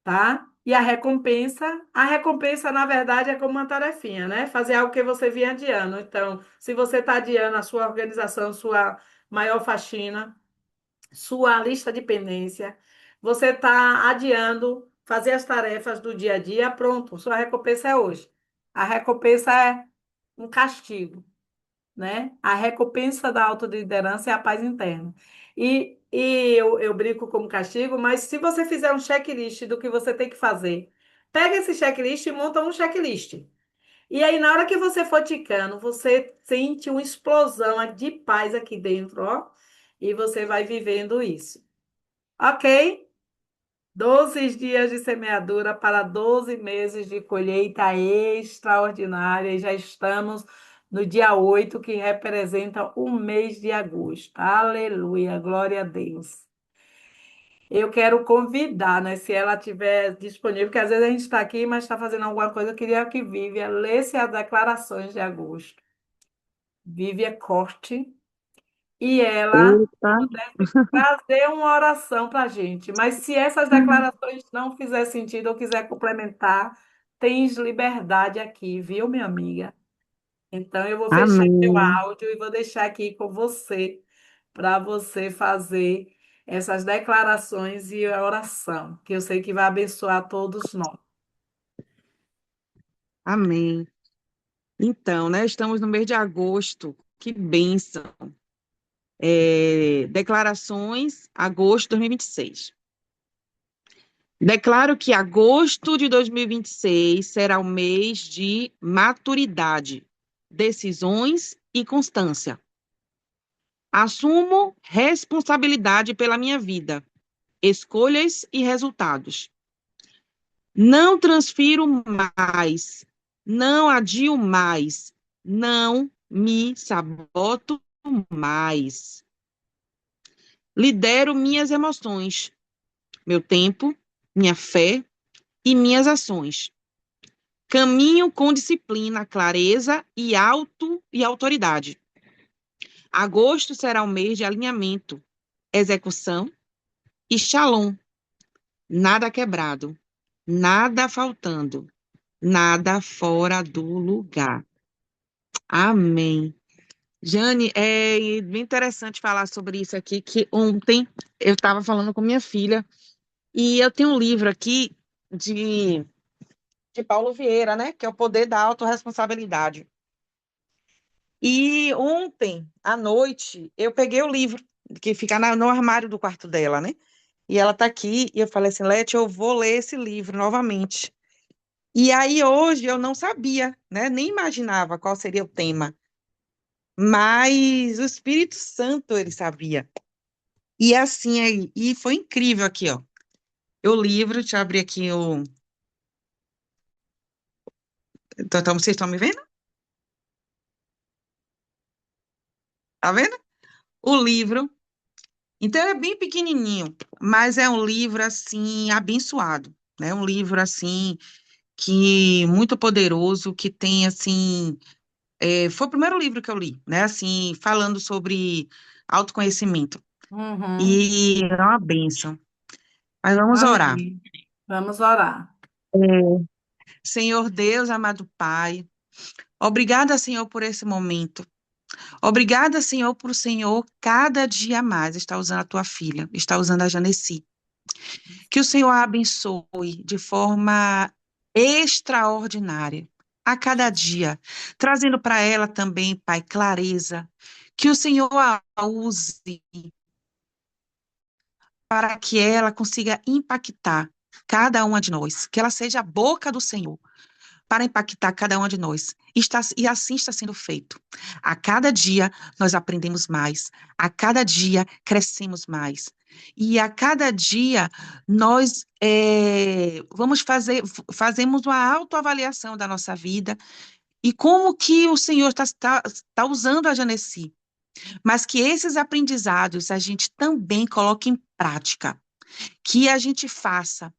tá? E a recompensa, na verdade, é como uma tarefinha, né? Fazer algo que você vinha adiando. Então, se você está adiando a sua organização, sua maior faxina, sua lista de pendência, você está adiando fazer as tarefas do dia a dia, pronto, sua recompensa é hoje. A recompensa é um castigo, né? A recompensa da autoliderança é a paz interna. E eu brinco como castigo, mas se você fizer um checklist do que você tem que fazer, pega esse checklist e monta um checklist. E aí, na hora que você for ticando, você sente uma explosão de paz aqui dentro, ó, e você vai vivendo isso. Ok? 12 dias de semeadura para 12 meses de colheita extraordinária. E já estamos no dia 8, que representa o mês de agosto. Aleluia, glória a Deus. Eu quero convidar, né, se ela estiver disponível, porque às vezes a gente está aqui, mas está fazendo alguma coisa. Eu queria que Vívia lesse as declarações de agosto. Vívia Corte. E ela Eita, pudesse trazer uma oração para a gente. Mas se essas declarações não fizer sentido ou quiser complementar, tens liberdade aqui, viu, minha amiga? Então eu vou fechar meu amém, áudio e vou deixar aqui com você para você fazer essas declarações e a oração, que eu sei que vai abençoar todos nós. amém. Então, né, estamos no mês de agosto, que bênção. Declarações, agosto de 2026. Declaro que agosto de 2026 será o mês de maturidade, decisões e constância. Assumo responsabilidade pela minha vida, escolhas e resultados. Não transfiro mais, não adio mais, não me saboto mais. Lidero minhas emoções, meu tempo, minha fé e minhas ações. Caminho com disciplina, clareza e autoridade. Agosto será o mês de alinhamento, execução e shalom. Nada quebrado, nada faltando, nada fora do lugar. Amém. Jane, é bem interessante falar sobre isso aqui, que ontem eu estava falando com minha filha e eu tenho um livro aqui de, de Paulo Vieira, né, que é O Poder da Autorresponsabilidade. E ontem, à noite, eu peguei o livro, que fica no armário do quarto dela, né? E ela tá aqui, e eu falei assim, Leti, eu vou ler esse livro novamente. E aí, hoje, eu não sabia, né? Nem imaginava qual seria o tema. Mas o Espírito Santo, ele sabia. E assim, e foi incrível aqui, ó. O livro, deixa eu abrir aqui o... Vocês estão me vendo? Tá vendo? O livro. Então, é bem pequenininho, mas é um livro, assim, abençoado, né? Um livro, assim, que muito poderoso, que tem, assim... foi o primeiro livro que eu li, né? Assim, falando sobre autoconhecimento. Uhum. E é uma bênção. Mas vamos orar. Amém. Vamos orar. Senhor Deus, amado Pai, obrigada, Senhor, por esse momento. Obrigada, Senhor, por o Senhor cada dia mais está usando a tua filha, está usando a Janeci. Que o Senhor a abençoe de forma extraordinária a cada dia, trazendo para ela também, Pai, clareza. Que o Senhor a use para que ela consiga impactar cada uma de nós, que ela seja a boca do Senhor para impactar cada uma de nós. E assim está sendo feito. A cada dia nós aprendemos mais, a cada dia crescemos mais. E a cada dia nós fazemos uma autoavaliação da nossa vida e como que o Senhor está usando a Janeci. Mas que esses aprendizados a gente também coloque em prática, que a gente faça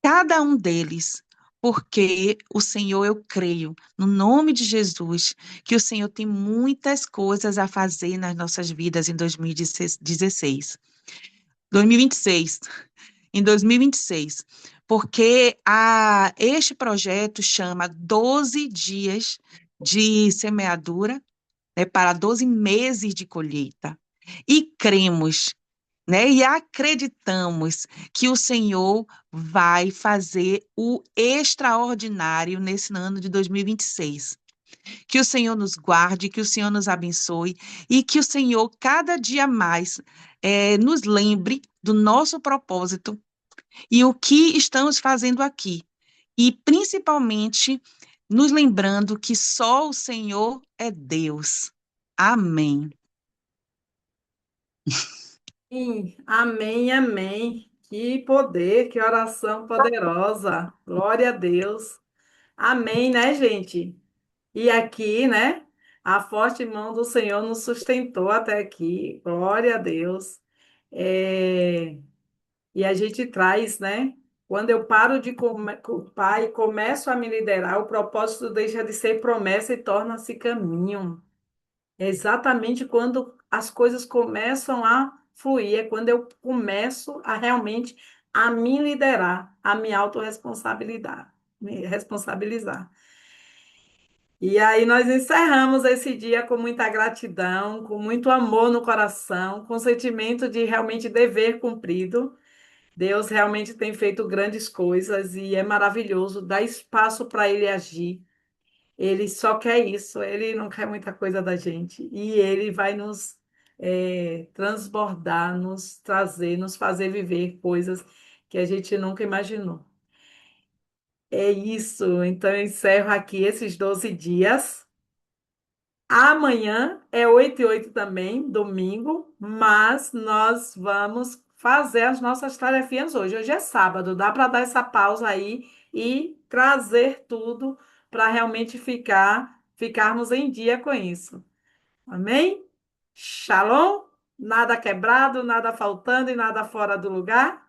cada um deles, porque o Senhor, eu creio, no nome de Jesus, que o Senhor tem muitas coisas a fazer nas nossas vidas em 2016, 2026, em 2026, porque este projeto chama 12 dias de semeadura, né, para 12 meses de colheita. E cremos, né? E acreditamos que o Senhor vai fazer o extraordinário nesse ano de 2026. Que o Senhor nos guarde, que o Senhor nos abençoe e que o Senhor, cada dia mais, nos lembre do nosso propósito e o que estamos fazendo aqui. E, principalmente, nos lembrando que só o Senhor é Deus. Amém. Sim, amém, amém. Que poder, que oração poderosa. Glória a Deus. Amém, né, gente? E aqui, né? A forte mão do Senhor nos sustentou até aqui. Glória a Deus. É, E a gente traz, né? Quando eu paro de culpar e começo a me liderar, o propósito deixa de ser promessa e torna-se caminho. É exatamente quando as coisas começam a fluir, é quando eu começo a realmente a me liderar, a me autorresponsabilizar, me responsabilizar. E aí nós encerramos esse dia com muita gratidão, com muito amor no coração, com sentimento de realmente dever cumprido. Deus realmente tem feito grandes coisas e é maravilhoso, dá espaço para ele agir. Ele só quer isso, ele não quer muita coisa da gente. E ele vai nos transbordar, nos trazer, nos fazer viver coisas que a gente nunca imaginou. É isso. Então, eu encerro aqui esses 12 dias. Amanhã é 8 e 8 também, domingo, mas nós vamos fazer as nossas tarefinhas hoje. Hoje é sábado, dá para dar essa pausa aí e trazer tudo para realmente ficarmos em dia com isso. Amém? Shalom? Nada quebrado, nada faltando e nada fora do lugar?